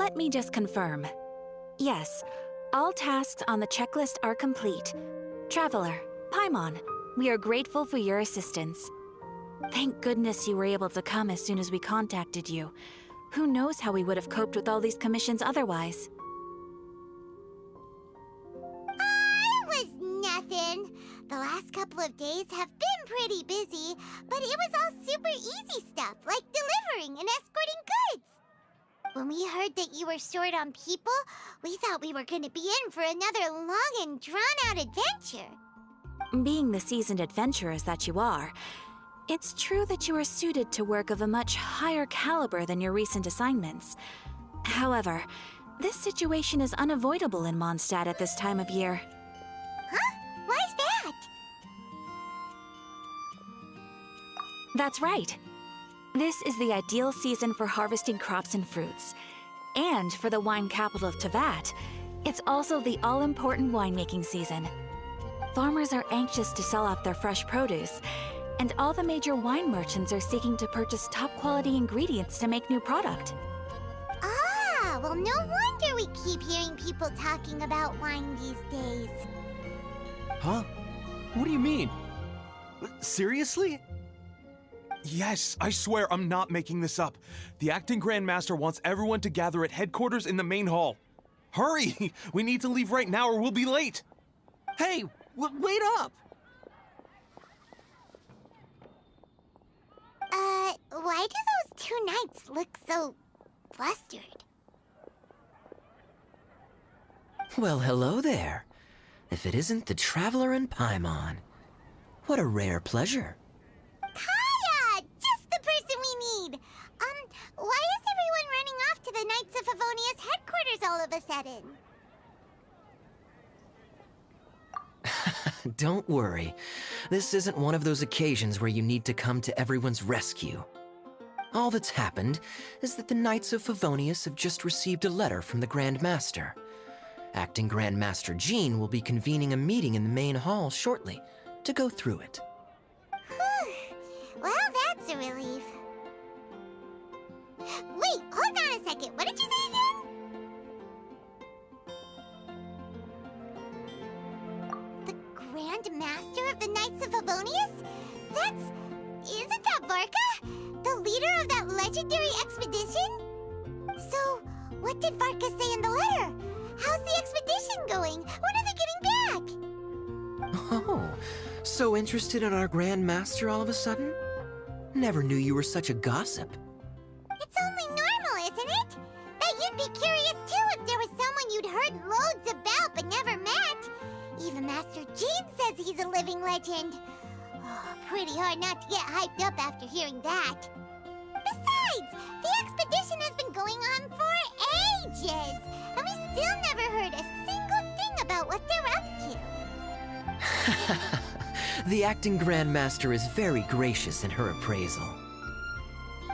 Let me just confirm. Yes, all tasks on the checklist are complete. Traveler, Pinemont, we are grateful for your assistance. Thank goodness you were able to come as soon as we contacted you. Who knows how we would have coped with all these commissions otherwise? It was nothing. The last couple of days have been pretty busy, but it was all super easy stuff, like delivering and escorting goods. When we heard that you were short on people, we thought we were going to be in for another long and drawn-out adventure. Being the seasoned adventurers that you are, it's true that you are suited to work of a much higher caliber than your recent assignments. However, this situation is unavoidable in Mondstadt at this time of year. Huh? Why's that? That's right. This is the ideal season for harvesting crops and fruits. And for the wine capital of Teyvat, it's also the all-important winemaking season. Farmers are anxious to sell off their fresh produce, and all the major wine merchants are seeking to purchase top-quality ingredients to make new product. Ah, well, no wonder we keep hearing people talking about wine these days. Huh? What do you mean? Seriously? Yes, I swear I'm not making this up. The acting Grand Master wants everyone to gather at headquarters in the main hall. Hurry! We need to leave right now or we'll be late. Hey, wait up! Why do those two knights look so flustered? Well, hello there. If it isn't the Traveler and Pinemont. What a rare pleasure. Kaya! Just the person we need! Why is everyone running off to the Knights of Favonia's headquarters all of a sudden? Don't worry. This isn't one of those occasions where you need to come to everyone's rescue. All that's happened is that the Knights of Favonius have just received a letter from the Grand Master. Acting Grand Master Jean will be convening a meeting in the main hall shortly to go through it. Well, that's a relief. Wait, hold on a second. What did you say again? The Grand Master of the Knights of Favonius? Isn't that Varka? The leader of that legendary expedition? So, what did Varka say in the letter? How's the expedition going? When are they getting back? Oh, so interested in our Grand Master all of a sudden? Never knew you were such a gossip. It's only normal, isn't it? That you'd be curious too if there was someone you'd heard loads about but never met. Even Master Jean says he's a living legend. Oh, pretty hard not to get hyped up after hearing that. Besides, the expedition has been going on for ages, and we still never heard a single thing about what they're up to. The acting Grand Master is very gracious in her appraisal.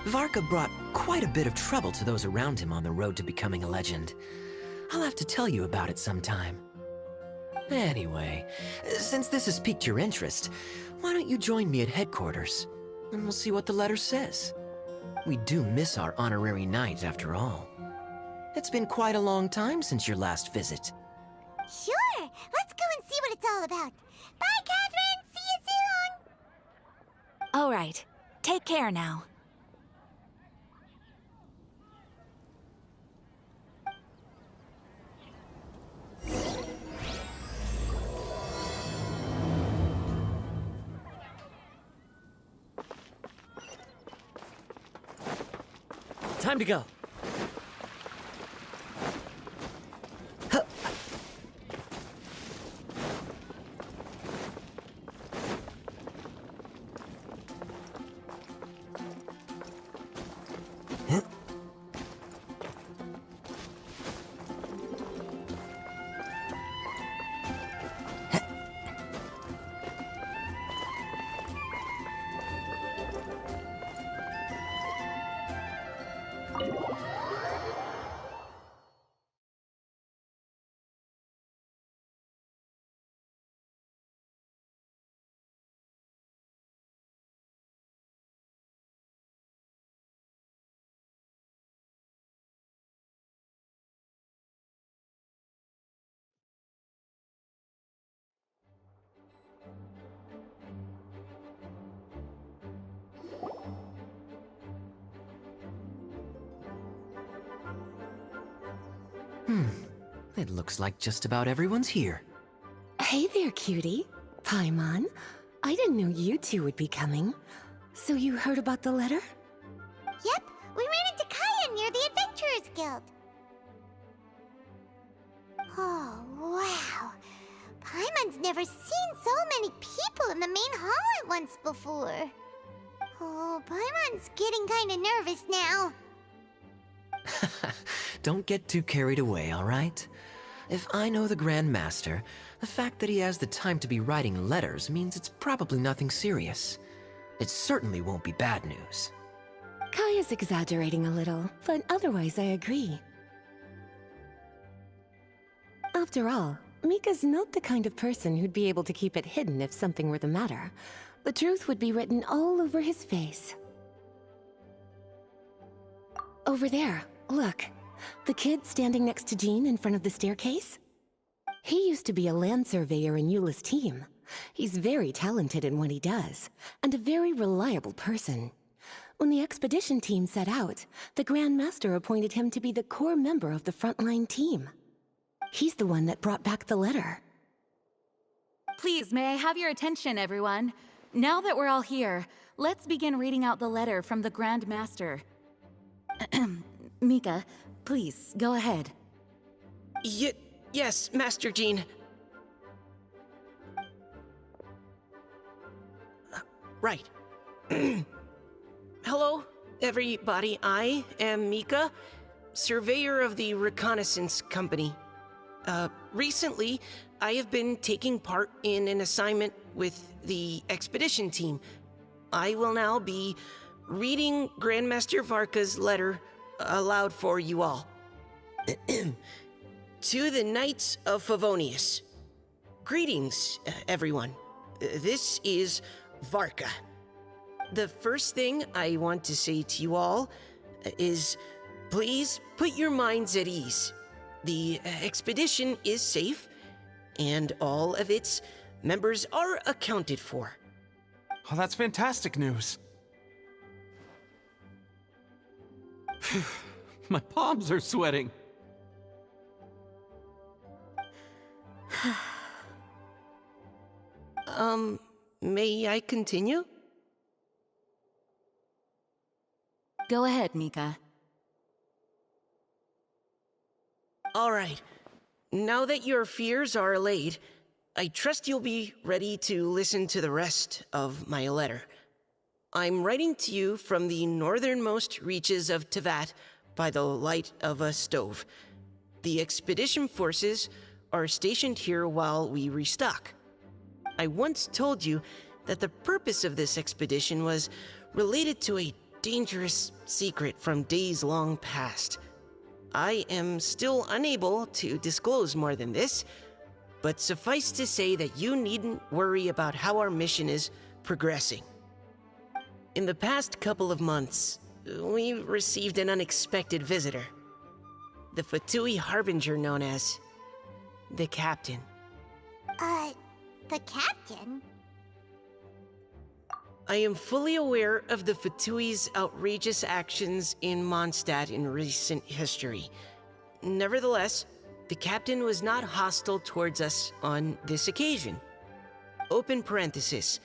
Varka brought quite a bit of trouble to those around him on the road to becoming a legend. I'll have to tell you about it sometime. Anyway, since this has piqued your interest, why don't you join me at headquarters, and we'll see what the letter says. We do miss our honorary knight, after all. It's been quite a long time since your last visit. Sure, let's go and see what it's all about. Bye, Catherine! See you soon! All right, take care now. Time to go. It looks like just about everyone's here. Hey there, cutie. Paimon. I didn't know you two would be coming. So you heard about the letter? Yep, we ran into Kaya near the Adventurers Guild. Oh, wow. Paimon's never seen so many people in the main hall at once before. Oh, Paimon's getting kinda nervous now. Don't get too carried away, all right? If I know the Grand Master, the fact that he has the time to be writing letters means it's probably nothing serious. It certainly won't be bad news. Kaya's exaggerating a little, but otherwise I agree. After all, Mika's not the kind of person who'd be able to keep it hidden if something were the matter. The truth would be written all over his face. Over there, look. The kid standing next to Jean in front of the staircase? He used to be a land surveyor in Eula's team. He's very talented in what he does, and a very reliable person. When the expedition team set out, the Grand Master appointed him to be the core member of the frontline team. He's the one that brought back the letter. Please, may I have your attention, everyone? Now that we're all here, let's begin reading out the letter from the Grand Master. Mika, please, go ahead. Yes, Master Jean. Right. Hello, everybody. I am Mika, surveyor of the Reconnaissance Company. Recently, I have been taking part in an assignment with the expedition team. I will now be reading Grandmaster Varka's letter aloud for you all. To the Knights of Favonius. Greetings, everyone. This is Varka. The first thing I want to say to you all is please put your minds at ease. The expedition is safe, and all of its members are accounted for. Oh, that's fantastic news. My palms are sweating. May I continue? Go ahead, Mika. All right. Now that your fears are allayed, I trust you'll be ready to listen to the rest of my letter. I'm writing to you from the northernmost reaches of Tevat by the light of a stove. The expedition forces are stationed here while we restock. I once told you that the purpose of this expedition was related to a dangerous secret from days long past. I am still unable to disclose more than this, but suffice to say that you needn't worry about how our mission is progressing. In the past couple of months, we received an unexpected visitor. The Fatui Harbinger known as the Captain. The Captain? I am fully aware of the Fatui's outrageous actions in Mondstadt in recent history. Nevertheless, the Captain was not hostile towards us on this occasion. Open parenthesis.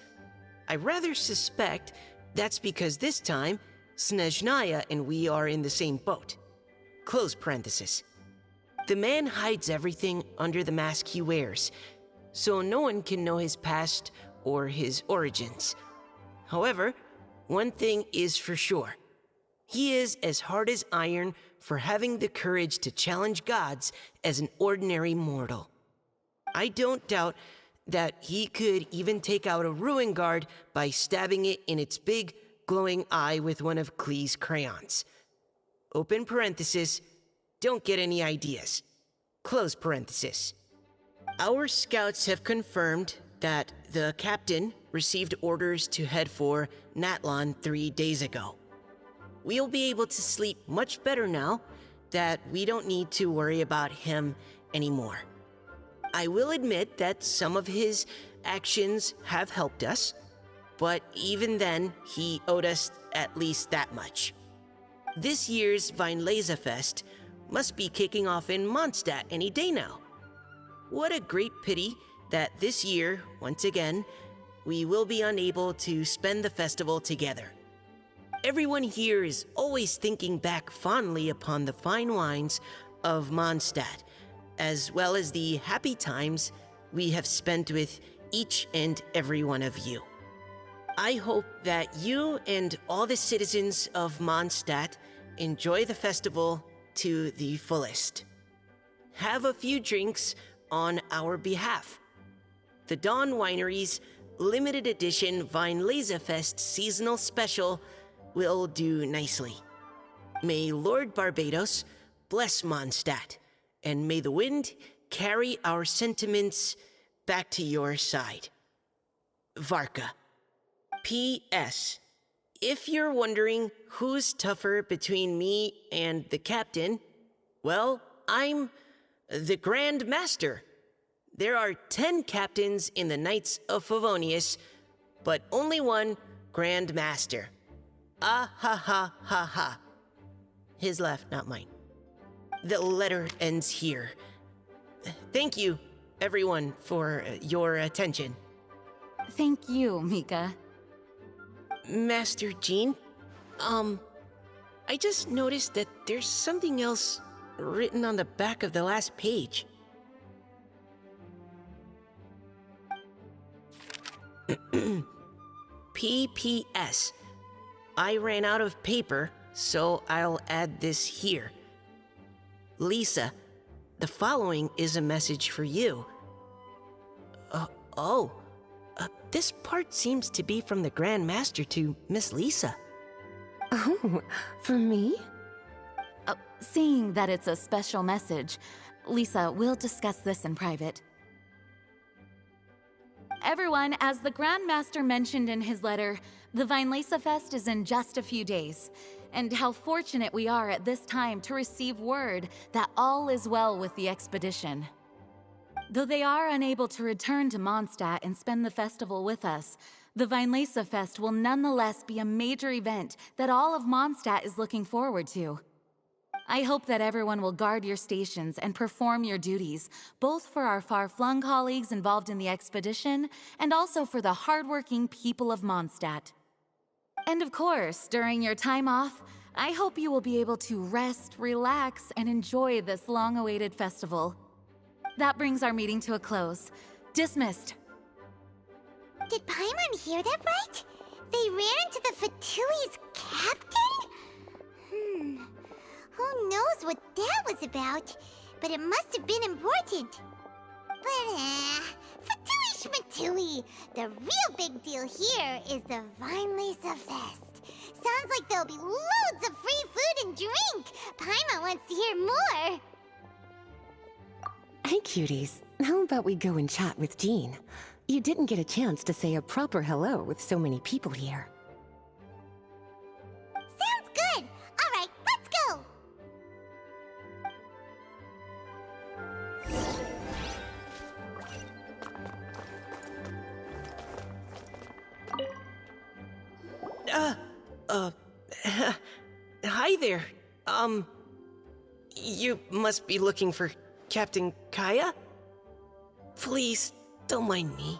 I rather suspect that's because this time, Snezhnaya and we are in the same boat. Close parenthesis. The man hides everything under the mask he wears, so no one can know his past or his origins. However, one thing is for sure. He is as hard as iron for having the courage to challenge gods as an ordinary mortal. I don't doubt that he could even take out a ruin guard by stabbing it in its big, glowing eye with one of Klee's crayons. Open parenthesis, don't get any ideas. Close parenthesis. Our scouts have confirmed that the Captain received orders to head for Natlon 3 days ago. We'll be able to sleep much better now that we don't need to worry about him anymore. I will admit that some of his actions have helped us, but even then, he owed us at least that much. This year's Vinela Fest must be kicking off in Mondstadt any day now. What a great pity that this year, once again, we will be unable to spend the festival together. Everyone here is always thinking back fondly upon the fine wines of Mondstadt, as well as the happy times we have spent with each and every one of you. I hope that you and all the citizens of Mondstadt enjoy the festival to the fullest. Have a few drinks on our behalf. The Dawn Winery's limited edition Vinela Fest seasonal special will do nicely. May Lord Barbados bless Mondstadt, and may the wind carry our sentiments back to your side. Varka. P.S. If you're wondering who's tougher between me and the captain, well, I'm the Grand Master. There are 10 captains in the Knights of Favonius, but only one Grand Master. Ah ha ha ha ha. His laugh, not mine. The letter ends here. Thank you, everyone, for your attention. Thank you, Mika. Master Jean, I just noticed that there's something else written on the back of the last page. P.P.S. I ran out of paper, so I'll add this here. Lisa, the following is a message for you. This part seems to be from the Grand Master to Miss Lisa. Oh, for me? Seeing that it's a special message, Lisa, we'll discuss this in private. Everyone, as the Grand Master mentioned in his letter, the Vinela Fest is in just a few days, and how fortunate we are at this time to receive word that all is well with the expedition. Though they are unable to return to Mondstadt and spend the festival with us, the Vinela Fest will nonetheless be a major event that all of Mondstadt is looking forward to. I hope that everyone will guard your stations and perform your duties, both for our far-flung colleagues involved in the expedition and also for the hardworking people of Mondstadt. And of course, during your time off, I hope you will be able to rest, relax, and enjoy this long-awaited festival. That brings our meeting to a close. Dismissed. Did Paimon hear that right? They ran into the Fatui's captain? Who knows what that was about? But it must have been important. But, Fatui Schmatui! The real big deal here is the Vinela Fest. Sounds like there'll be loads of free food and drink. Paimon wants to hear more. Hey, cuties. How about we go and chat with Jean? You didn't get a chance to say a proper hello with so many people here. Sounds good. All right, let's go. Hi there. You must be looking for Captain Kaya? Please, don't mind me.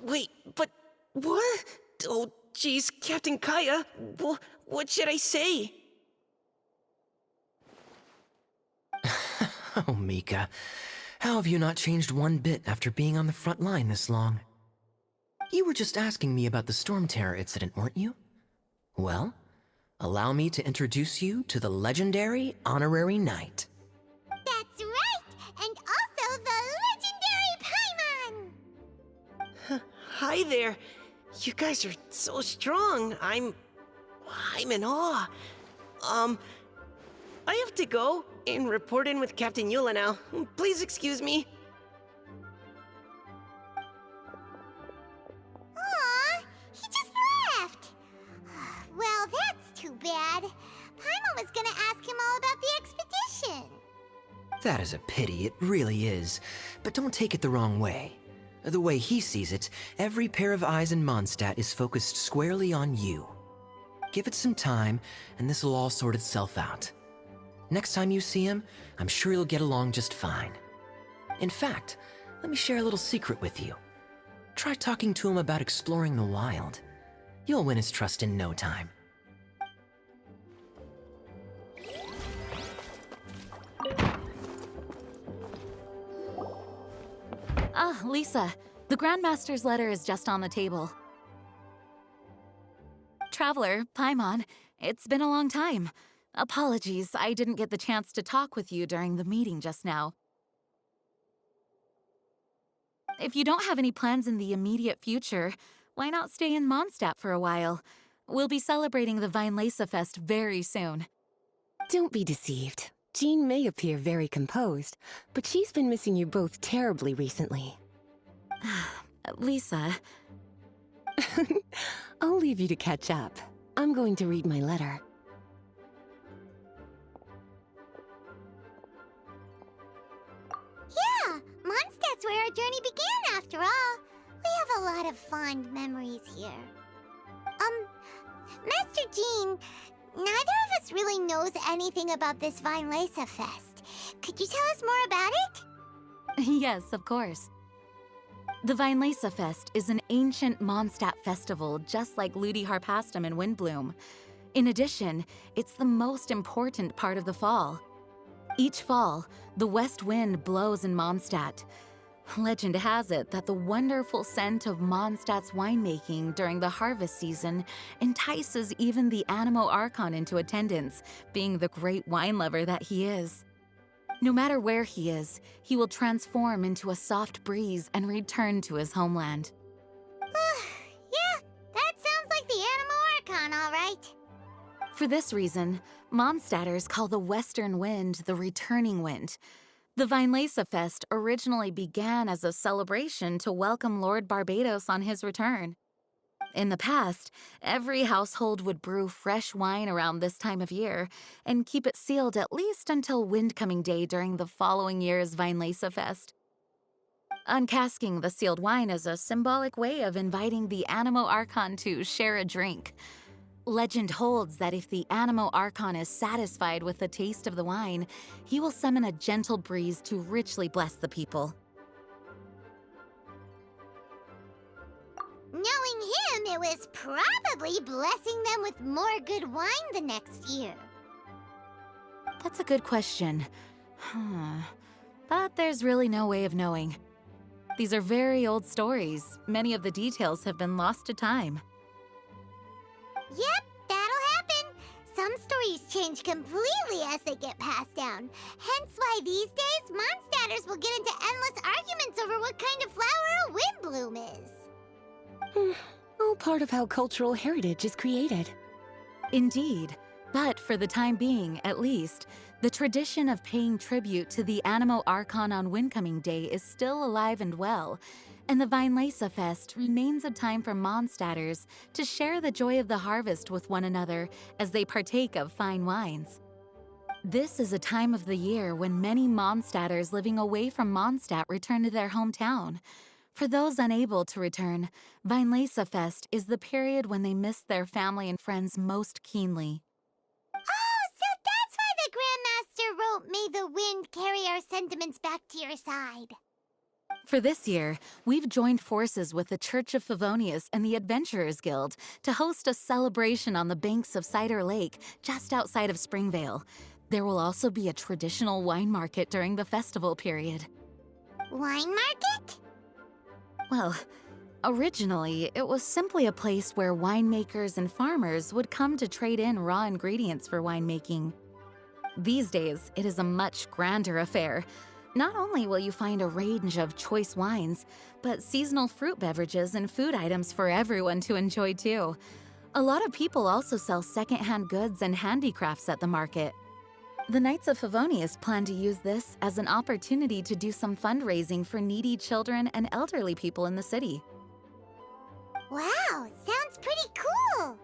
Wait, but what? Oh, jeez, Captain Kaya, what should I say? Oh, Mika. How have you not changed one bit after being on the front line this long? You were just asking me about the Storm Terror incident, weren't you? Well, allow me to introduce you to the legendary Honorary Knight. That's right, and also the legendary Paimon. Hi there. You guys are so strong. I'm in awe. I have to go and report in with Captain Eula now. Please excuse me. Aw, he just left. Well, that's too bad. Paimon was gonna ask him all about the expedition. That is a pity, it really is. But don't take it the wrong way. The way he sees it, every pair of eyes in Mondstadt is focused squarely on you. Give it some time, and this'll all sort itself out. Next time you see him, I'm sure you'll get along just fine. In fact, let me share a little secret with you. Try talking to him about exploring the wild. You'll win his trust in no time. Ah, Lisa, the Grandmaster's letter is just on the table. Traveler, Pinemont, it's been a long time. Apologies, I didn't get the chance to talk with you during the meeting just now. If you don't have any plans in the immediate future, why not stay in Mondstadt for a while? We'll be celebrating the Vinela Fest very soon. Don't be deceived. Jean may appear very composed, but she's been missing you both terribly recently. Lisa... I'll leave you to catch up. I'm going to read my letter. Yeah, Mondstadt's where our journey began after all. We have a lot of fond memories here. Master Jean, neither of us really knows anything about this Vinela Fest. Could you tell us more about it? Yes, of course. The Vinela Fest is an ancient Mondstadt festival just like Ludi Harpastum and Windbloom. In addition, it's the most important part of the fall. Each fall, the west wind blows in Mondstadt. Legend has it that the wonderful scent of Mondstadt's winemaking during the harvest season entices even the Animo Archon into attendance, being the great wine lover that he is. No matter where he is, he will transform into a soft breeze and return to his homeland. Yeah, that sounds like the Animo Archon, all right. For this reason, Mondstadters call the western wind the returning wind. The Vinela Fest originally began as a celebration to welcome Lord Barbados on his return. In the past, every household would brew fresh wine around this time of year and keep it sealed at least until Windcoming Day during the following year's Vinela Fest. Uncasking the sealed wine is a symbolic way of inviting the Animo Archon to share a drink. Legend holds that if the Animo Archon is satisfied with the taste of the wine, he will summon a gentle breeze to richly bless the people. Knowing him, it was probably blessing them with more good wine the next year. That's a good question. But there's really no way of knowing. These are very old stories. Many of the details have been lost to time. Yep, that'll happen. Some stories change completely as they get passed down. Hence why these days, Mondstadters will get into endless arguments over what kind of flower a windbloom is. All part of how cultural heritage is created. Indeed. But for the time being, at least, the tradition of paying tribute to the Animo Archon on Windcoming Day is still alive and well, and the Vinela Fest remains a time for Mondstadters to share the joy of the harvest with one another as they partake of fine wines. This is a time of the year when many Mondstadters living away from Mondstadt return to their hometown. For those unable to return, Vinela Fest is the period when they miss their family and friends most keenly. Oh, so that's why the Grandmaster wrote, "May the wind carry our sentiments back to your side." For this year, we've joined forces with the Church of Favonius and the Adventurers Guild to host a celebration on the banks of Cider Lake, just outside of Springvale. There will also be a traditional wine market during the festival period. Wine market? Well, originally, it was simply a place where winemakers and farmers would come to trade in raw ingredients for winemaking. These days, it is a much grander affair. Not only will you find a range of choice wines, but seasonal fruit beverages and food items for everyone to enjoy too. A lot of people also sell secondhand goods and handicrafts at the market. The Knights of Favonius plan to use this as an opportunity to do some fundraising for needy children and elderly people in the city. Wow, sounds pretty cool.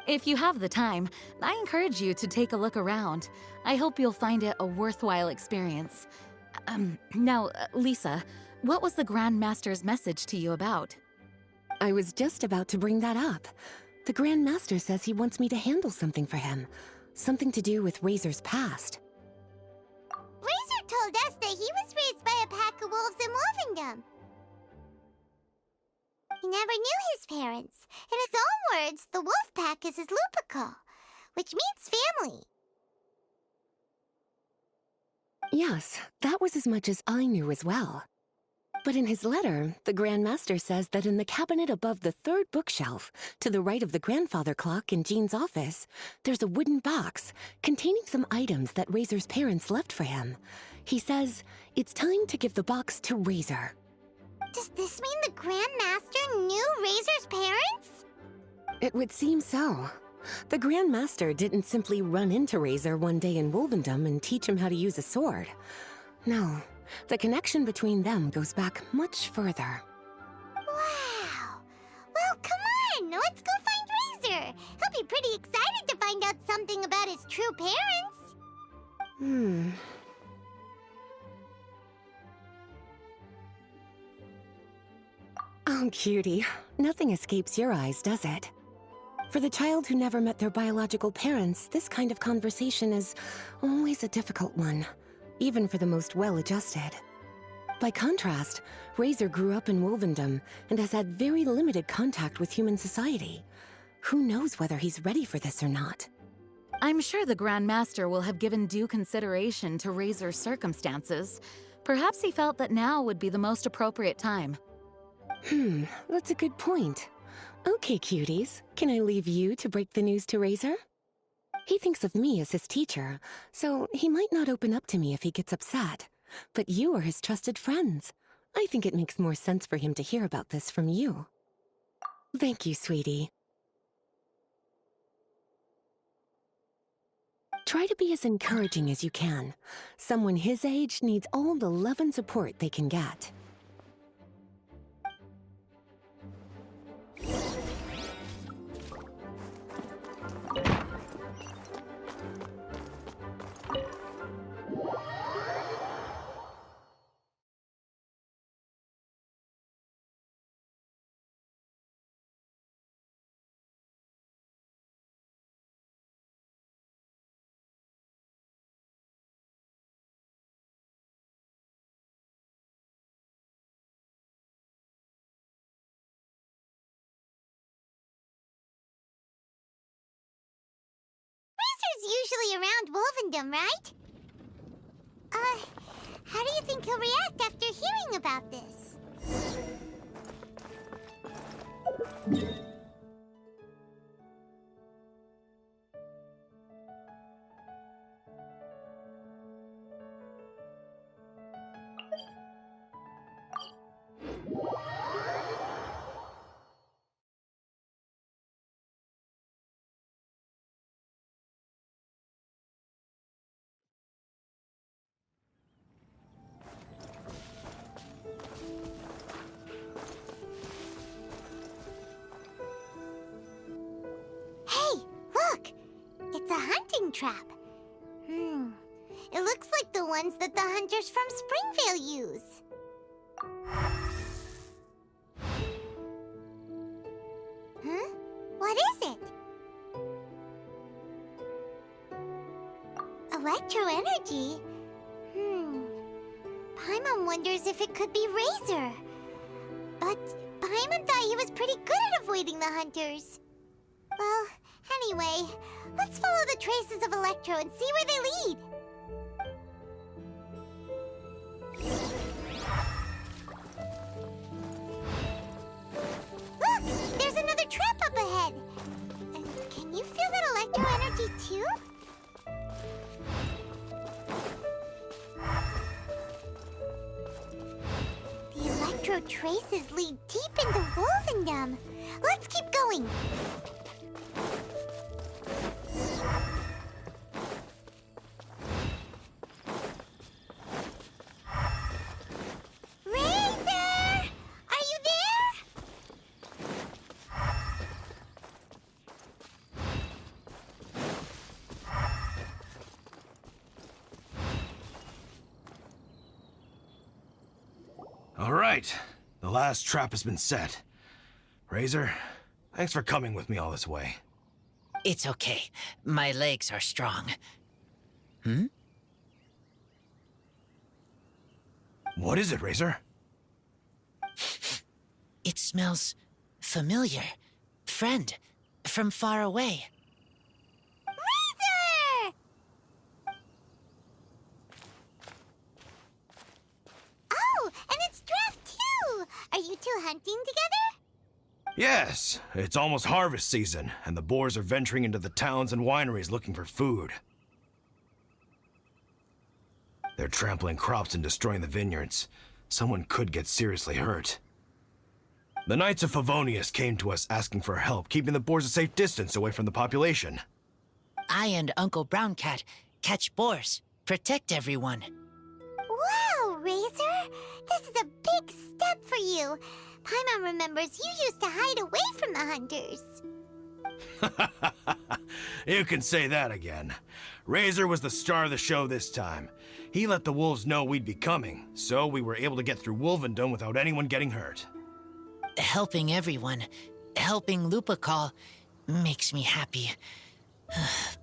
If you have the time, I encourage you to take a look around. I hope you'll find it a worthwhile experience. Now, Lisa, what was the Grand Master's message to you about? I was just about to bring that up. The Grand Master says he wants me to handle something for him. Something to do with Razer's past. Razer told us that he was raised by a pack of wolves in Wolvendom. He never knew his parents. In his own words, the wolf pack is his lupical, which means family. Yes, that was as much as I knew as well. But in his letter, the Grand Master says that in the cabinet above the third bookshelf, to the right of the grandfather clock in Jean's office, there's a wooden box containing some items that Razer's parents left for him. He says it's time to give the box to Razer. Does this mean the Grand Master knew Razer's parents? It would seem so. The Grand Master didn't simply run into Razer one day in Wolvendom and teach him how to use a sword. No, the connection between them goes back much further. Wow! Well, come on! Let's go find Razer! He'll be pretty excited to find out something about his true parents! Oh, cutie. Nothing escapes your eyes, does it? For the child who never met their biological parents, this kind of conversation is always a difficult one, even for the most well-adjusted. By contrast, Razer grew up in Wolvendom and has had very limited contact with human society. Who knows whether he's ready for this or not? I'm sure the Grand Master will have given due consideration to Razer's circumstances. Perhaps he felt that now would be the most appropriate time. That's a good point. Okay, cuties, can I leave you to break the news to Razer? He thinks of me as his teacher, so he might not open up to me if he gets upset. But you are his trusted friends. I think it makes more sense for him to hear about this from you. Thank you, sweetie. Try to be as encouraging as you can. Someone his age needs all the love and support they can get. Razer's usually around Wolvendom, right? How do you think he'll react after hearing about this? Hey, look! It's a hunting trap. It looks like the ones that the hunters from Springvale use. Huh? What is it? Electro energy? Paimon wonders if it could be Razer. But Paimon thought he was pretty good at avoiding the hunters. Well, anyway, let's follow the traces of Electro and see where they lead. Look! There's another trap up ahead! And can you feel that Electro energy too? The Electro traces lead deep into Wolvendom. Let's keep going! Razer! Are you there? All right, the last trap has been set. Razer, Thanks for coming with me all this way. It's okay. My legs are strong. Hmm? What is it, Razer? It smells familiar. Friend, from far away. Razer! Oh, and it's Draft too! Are you two hunting together? Yes, it's almost harvest season, and the boars are venturing into the towns and wineries looking for food. They're trampling crops and destroying the vineyards. Someone could get seriously hurt. The Knights of Favonius came to us asking for help, keeping the boars a safe distance away from the population. I and Uncle Brown Cat catch boars, protect everyone. Wow, Razer! This is a big step for you. Paimon remembers you used to hide away from the hunters. You can say that again. Razer was the star of the show this time. He let the wolves know we'd be coming, so we were able to get through Wolvendom without anyone getting hurt. Helping everyone, helping Lupercal, makes me happy.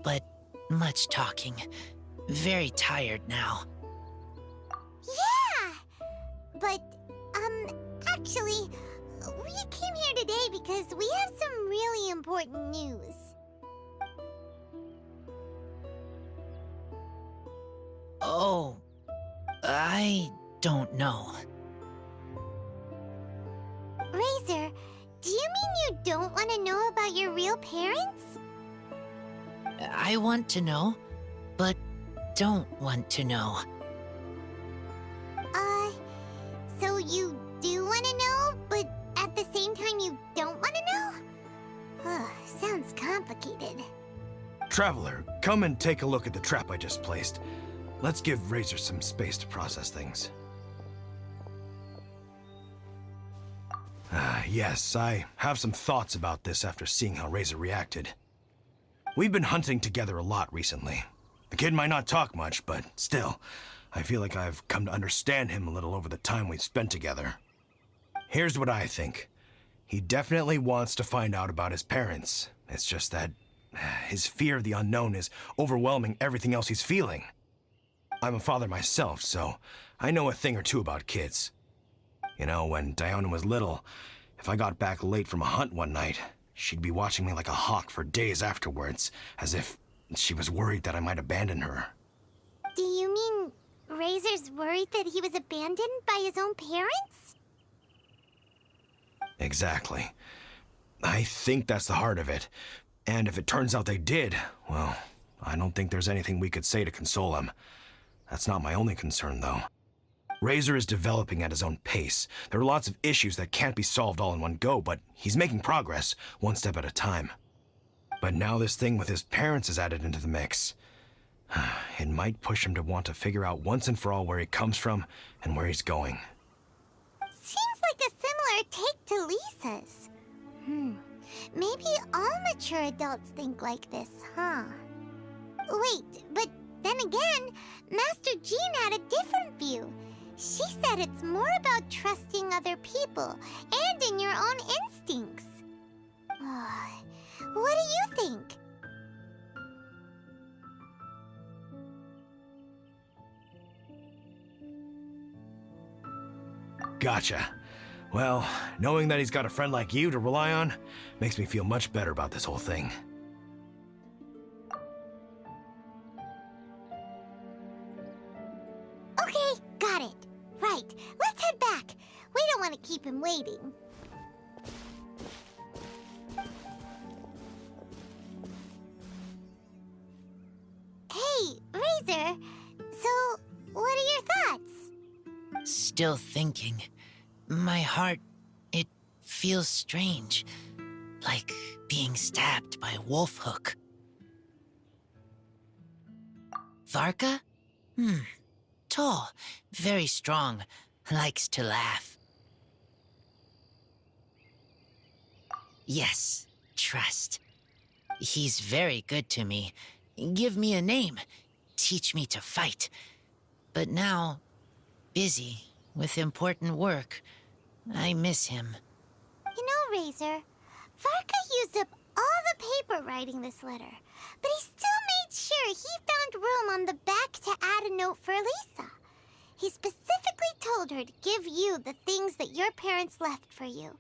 But much talking. Very tired now. Yeah! But, actually, we came here today because we have some really important news. Oh, I don't know. Razer, do you mean you don't want to know about your real parents? I want to know, but don't want to know. So you do want to know, but at the same time you don't want to know? Sounds complicated. Traveler, come and take a look at the trap I just placed. Let's give Razer some space to process things. Yes, I have some thoughts about this after seeing how Razer reacted. We've been hunting together a lot recently. The kid might not talk much, but still, I feel like I've come to understand him a little over the time we've spent together. Here's what I think. He definitely wants to find out about his parents. It's just that his fear of the unknown is overwhelming everything else he's feeling. I'm a father myself, so I know a thing or two about kids. You know, when Diona was little, if I got back late from a hunt one night, she'd be watching me like a hawk for days afterwards, as if she was worried that I might abandon her. Do you mean Razer's worried that he was abandoned by his own parents? Exactly. I think that's the heart of it. And if it turns out they did, well, I don't think there's anything we could say to console him. That's not my only concern, though. Razer is developing at his own pace. There are lots of issues that can't be solved all in one go, but he's making progress, one step at a time. But now this thing with his parents is added into the mix. It might push him to want to figure out once and for all where he comes from and where he's going. Seems like a similar take to Lisa's. Maybe all mature adults think like this, huh? Wait, but then again, Master Jean had a different view. She said it's more about trusting other people and in your own instincts. What do you think? Gotcha. Well, knowing that he's got a friend like you to rely on makes me feel much better about this whole thing. Okay, got it. Right, let's head back. We don't want to keep him waiting. Hey, Razer. So, what are your thoughts? Still thinking. My heart, it feels strange. Like being stabbed by a wolf hook. Varka? Tall, very strong, likes to laugh. Yes, trust. He's very good to me. Give me a name, teach me to fight. But now, busy with important work, I miss him. You know, Razer, Varka used up all the paper writing this letter, but he still made sure he found room on the back to add a note for Lisa. He specifically told her to give you the things that your parents left for you.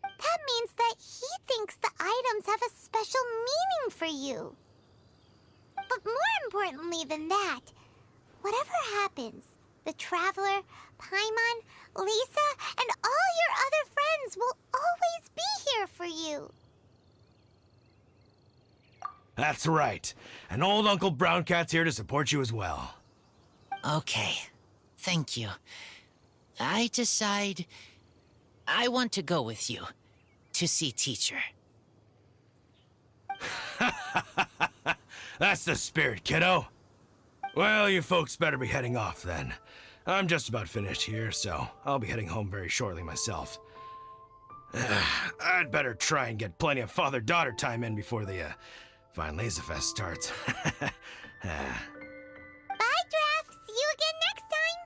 That means that he thinks the items have a special meaning for you. But more importantly than that, whatever happens, the Traveler, Pinemont, Lisa, and all your other friends will always be here for you. That's right. And old Uncle Brown Cat's here to support you as well. Okay. Thank you. I decide I want to go with you to see teacher. That's the spirit, kiddo. Well, you folks better be heading off then. I'm just about finished here, so I'll be heading home very shortly myself. I'd better try and get plenty of father-daughter time in before the Vinela Fest starts. Bye, Draft. See you again next time.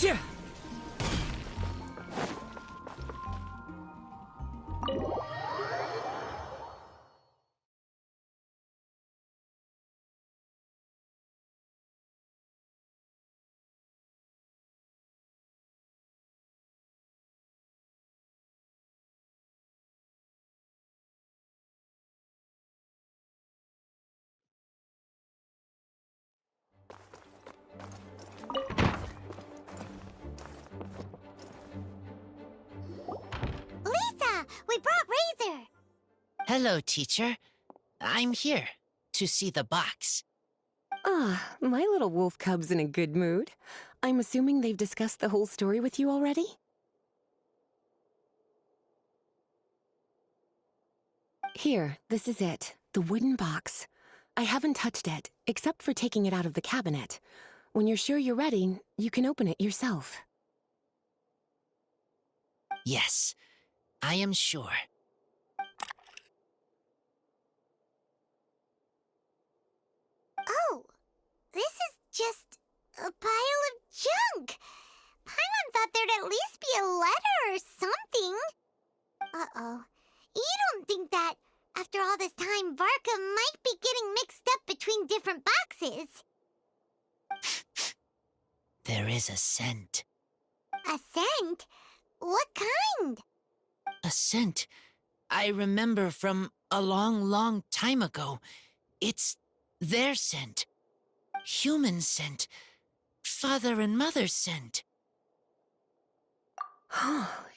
Yeah. Lisa, we brought Razer. Hello, teacher. I'm here to see the box. Ah, my little wolf cub's in a good mood. I'm assuming they've discussed the whole story with you already? Here, this is it. The wooden box. I haven't touched it, except for taking it out of the cabinet. When you're sure you're ready, you can open it yourself. Yes, I am sure. Oh, this is just a pile of junk. Paimon thought there'd at least be a letter or something. Uh-oh. You don't think that, after all this time, Varka might be getting mixed up between different boxes? There is a scent. A scent? What kind? A scent I remember from a long, long time ago. It's their scent. Human scent. Father and mother scent.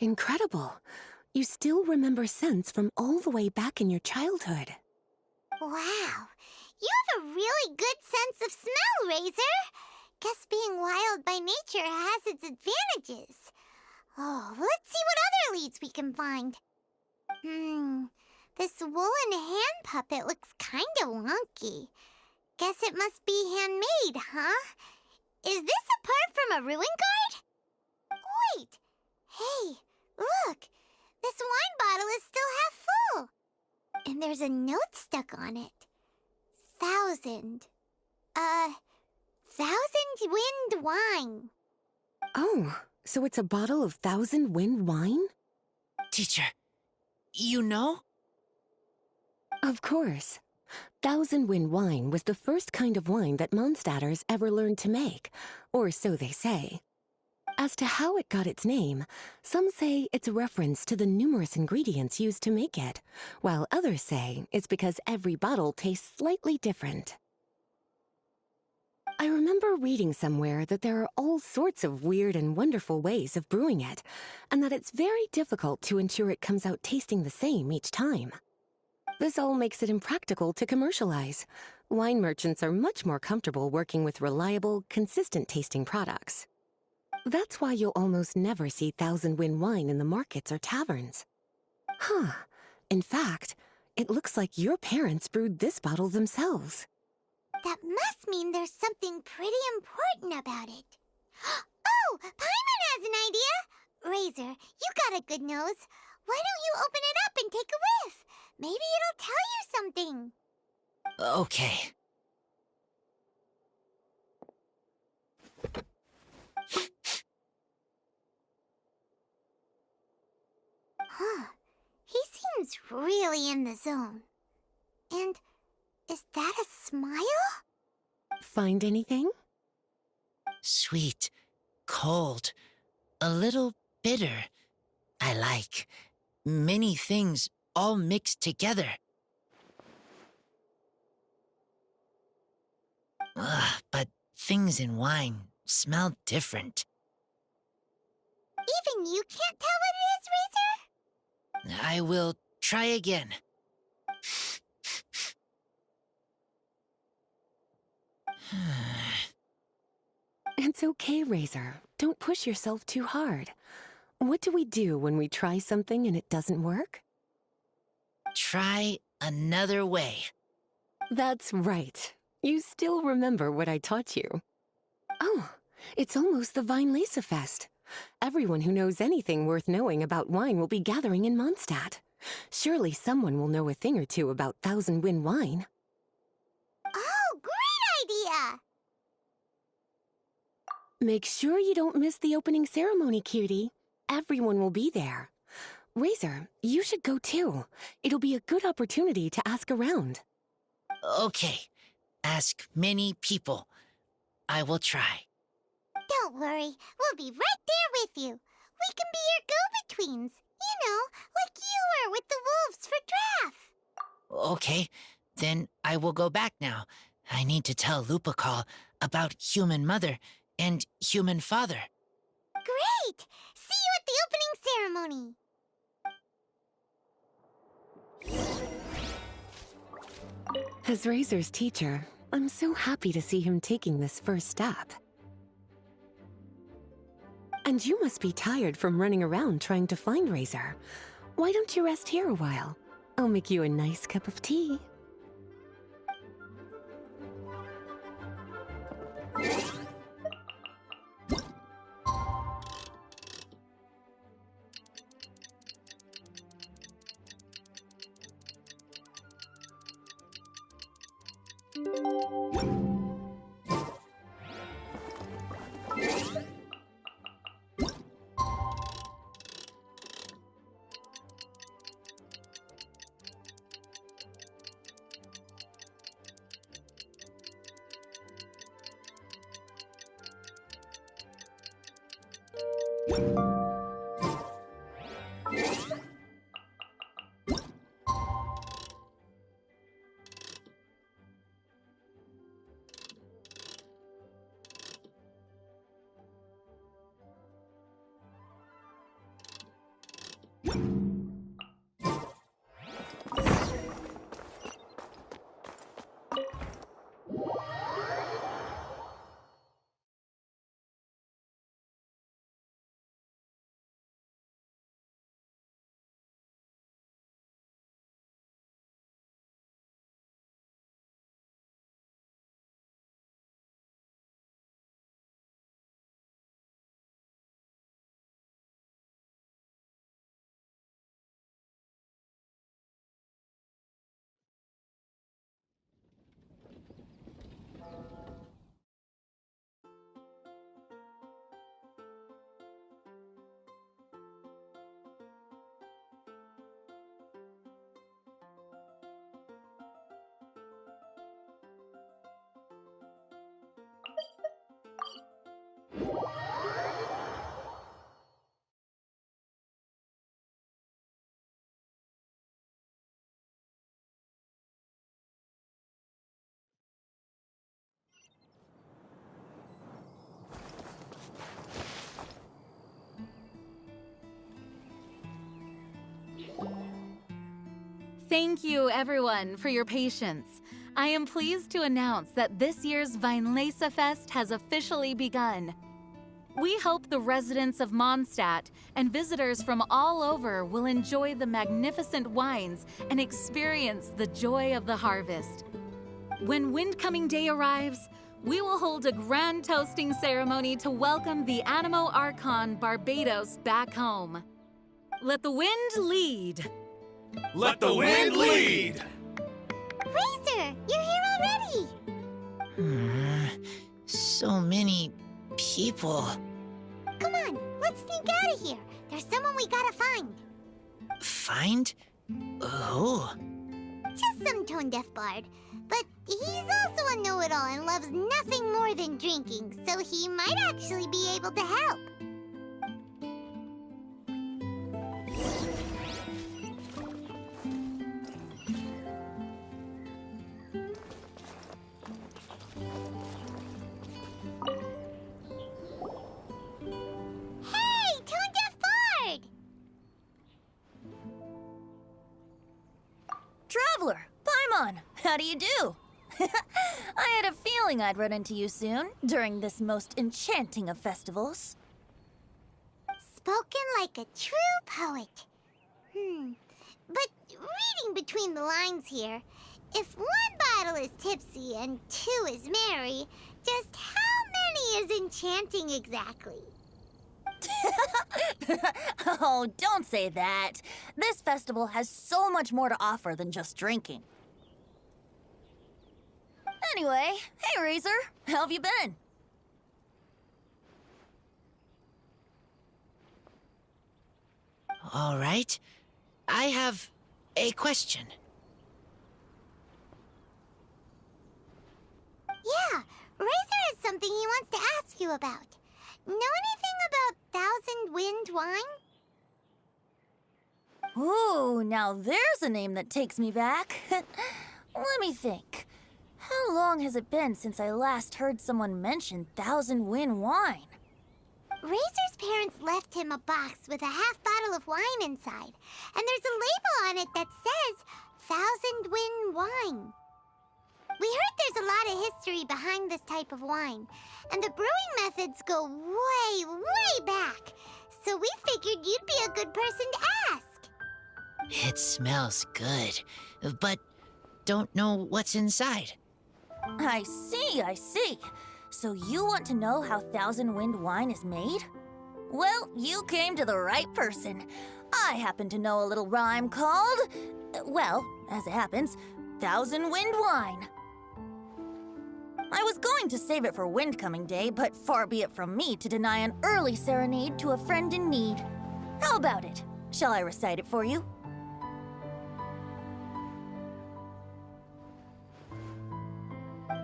Incredible. You still remember scents from all the way back in your childhood. Wow. You have a really good sense of smell, Razer. Guess being wild by nature has its advantages. Oh, let's see what other leads we can find. This woolen hand puppet looks kinda wonky. Guess it must be handmade, huh? Is this a part from a ruin guard? Wait! Hey, look! This wine bottle is still half full. And there's a note stuck on it. 1,000 wind wine. Oh, so it's a bottle of 1,000 wind wine? Teacher, you know? Of course. 1,000 wind wine was the first kind of wine that Mondstadters ever learned to make, or so they say. As to how it got its name, some say it's a reference to the numerous ingredients used to make it, while others say it's because every bottle tastes slightly different. I remember reading somewhere that there are all sorts of weird and wonderful ways of brewing it, and that it's very difficult to ensure it comes out tasting the same each time. This all makes it impractical to commercialize. Wine merchants are much more comfortable working with reliable, consistent tasting products. That's why you'll almost never see Thousand Wind wine in the markets or taverns. Huh. In fact, it looks like your parents brewed this bottle themselves. That must mean there's something pretty important about it. Oh, Paimon has an idea! Razer, you got a good nose. Why don't you open it up and take a whiff? Maybe it'll tell you something. Okay. Huh. He seems really in the zone. And is that a smile? Find anything? Sweet, cold, a little bitter. I like many things all mixed together. Ugh, but things in wine smell different. Even you can't tell what it is, Razer? I will try again. It's okay, Razer. Don't push yourself too hard. What do we do when we try something and it doesn't work? Try another way. That's right. You still remember what I taught you. Oh, it's almost the Vinela Fest. Everyone who knows anything worth knowing about wine will be gathering in Mondstadt. Surely someone will know a thing or two about Thousand Wind wine. Oh, great idea! Make sure you don't miss the opening ceremony, cutie. Everyone will be there. Razer, you should go too. It'll be a good opportunity to ask around. Okay, ask many people. I will try. Don't worry, we'll be right there with you. We can be your go-betweens. You know, like you were with the wolves for Draff. Okay, then I will go back now. I need to tell Lupacall about Human Mother and Human Father. Great! See you at the opening ceremony. As Razer's teacher, I'm so happy to see him taking this first step. And you must be tired from running around trying to find Razer. Why don't you rest here a while? I'll make you a nice cup of tea. Thank you, everyone, for your patience. I am pleased to announce that this year's Vinela Fest has officially begun. We hope the residents of Mondstadt and visitors from all over will enjoy the magnificent wines and experience the joy of the harvest. When Windcoming Day arrives, we will hold a grand toasting ceremony to welcome the Animo Archon Barbados back home. Let the wind lead. Let the wind lead! Razer, you're here already! So many people. Come on, let's sneak out of here. There's someone we gotta find. Find? Who? Just some tone-deaf bard. But he's also a know-it-all and loves nothing more than drinking, so he might actually be able to help. Hey, tone-deaf bard! Traveler, Pinemont, how do you do? I had a feeling I'd run into you soon, during this most enchanting of festivals. Spoken like a true poet. But reading between the lines here, if one bottle is tipsy and two is merry, just how many is enchanting exactly? Oh, don't say that. This festival has so much more to offer than just drinking. Anyway, hey Razer, how have you been? All right. I have a question. Yeah, Razer has something he wants to ask you about. Know anything about Thousand Wind wine? Ooh, now there's a name that takes me back. Let me think. How long has it been since I last heard someone mention Thousand Wind wine? Razor's parents left him a box with a half bottle of wine inside, and there's a label on it that says Thousand Wind wine. We heard there's a lot of history behind this type of wine, and the brewing methods go way, way back, so we figured you'd be a good person to ask. It smells good, but don't know what's inside. I see. So you want to know how Thousand Wind wine is made? Well, you came to the right person. I happen to know a little rhyme called, well, as it happens, Thousand Wind wine. I was going to save it for Windcoming Day, but far be it from me to deny an early serenade to a friend in need. How about it? Shall I recite it for you?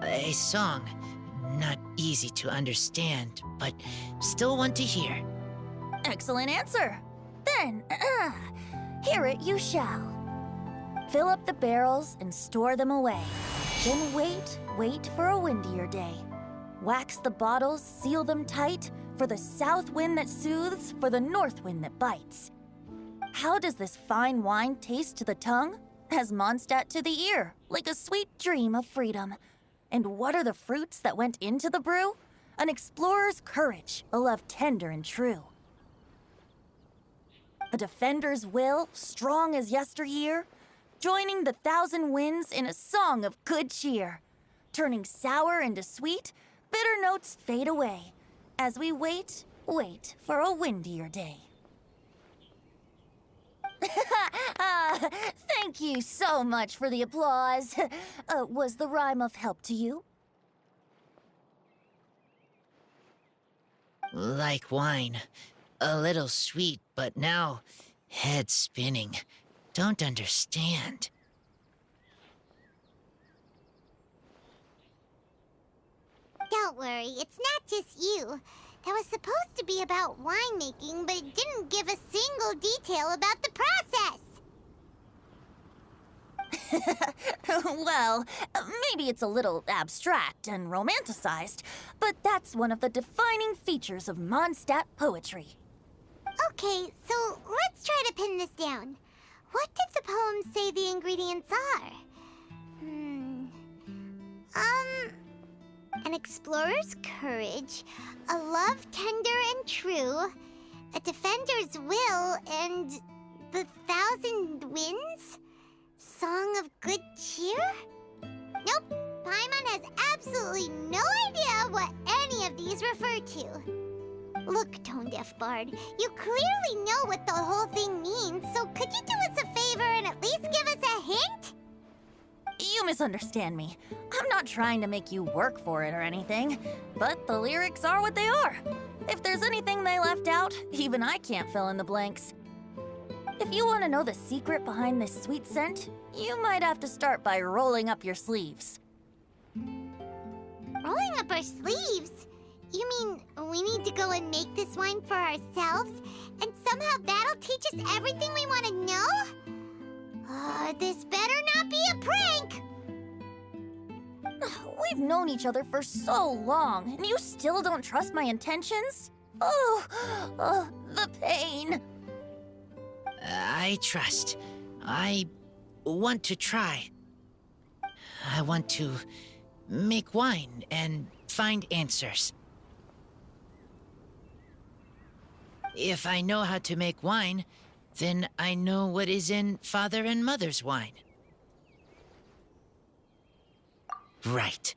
A song. Not easy to understand, but still want to hear. Excellent answer. Then, hear it you shall. Fill up the barrels and store them away. Then wait for a windier day. Wax the bottles, seal them tight, for the south wind that soothes, for the north wind that bites. How does this fine wine taste to the tongue? As Mondstadt to the ear, like a sweet dream of freedom. And what are the fruits that went into the brew? An explorer's courage, a love tender and true. A defender's will, strong as yesteryear, joining the thousand winds in a song of good cheer. Turning sour into sweet, bitter notes fade away, as we wait for a windier day. Thank you so much for the applause. Was the rhyme of help to you? Like wine. A little sweet, but now head spinning. Don't understand. Don't worry, it's not just you. That was supposed to be about winemaking, but it didn't give a single detail about the process. Well, maybe it's a little abstract and romanticized, but that's one of the defining features of Mondstadt poetry. Okay, so let's try to pin this down. What did the poem say the ingredients are? an explorer's courage, a love tender and true, a defender's will, and the thousand winds? Song of good cheer? Nope, Paimon has absolutely no idea what any of these refer to. Look, Tone-Deaf Bard, you clearly know what the whole thing means, so could you do us a favor and at least give us a hint? You misunderstand me. I'm not trying to make you work for it or anything, but the lyrics are what they are. If there's anything they left out, even I can't fill in the blanks. If you want to know the secret behind this sweet scent, you might have to start by rolling up your sleeves. Rolling up our sleeves? You mean we need to go and make this wine for ourselves, and somehow that'll teach us everything we want to know? This better not be a prank! We've known each other for so long, and you still don't trust my intentions? Oh, the pain. I trust. I want to try. I want to make wine and find answers. If I know how to make wine, then I know what is in Father and Mother's wine. Right.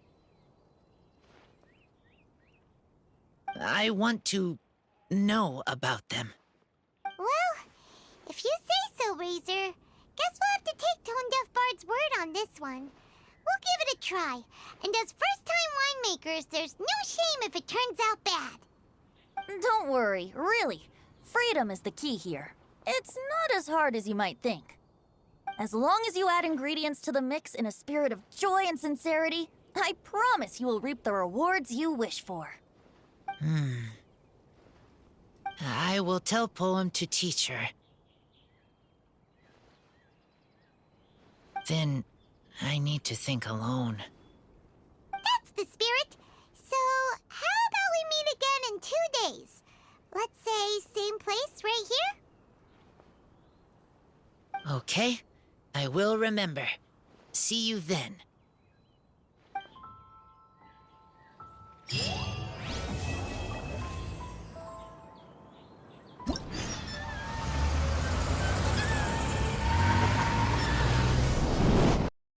I want to know about them. Well, if you say so, Razer, guess we'll have to take Tone-Deaf Bard's word on this one. We'll give it a try, and as first-time winemakers, there's no shame if it turns out bad. Don't worry, really. Freedom is the key here. It's not as hard as you might think. As long as you add ingredients to the mix in a spirit of joy and sincerity, I promise you will reap the rewards you wish for. I will tell Poem to teach her. Then I need to think alone. That's the spirit. So, how about we meet again in 2 days? Let's say same place right here? Okay, I will remember. See you then.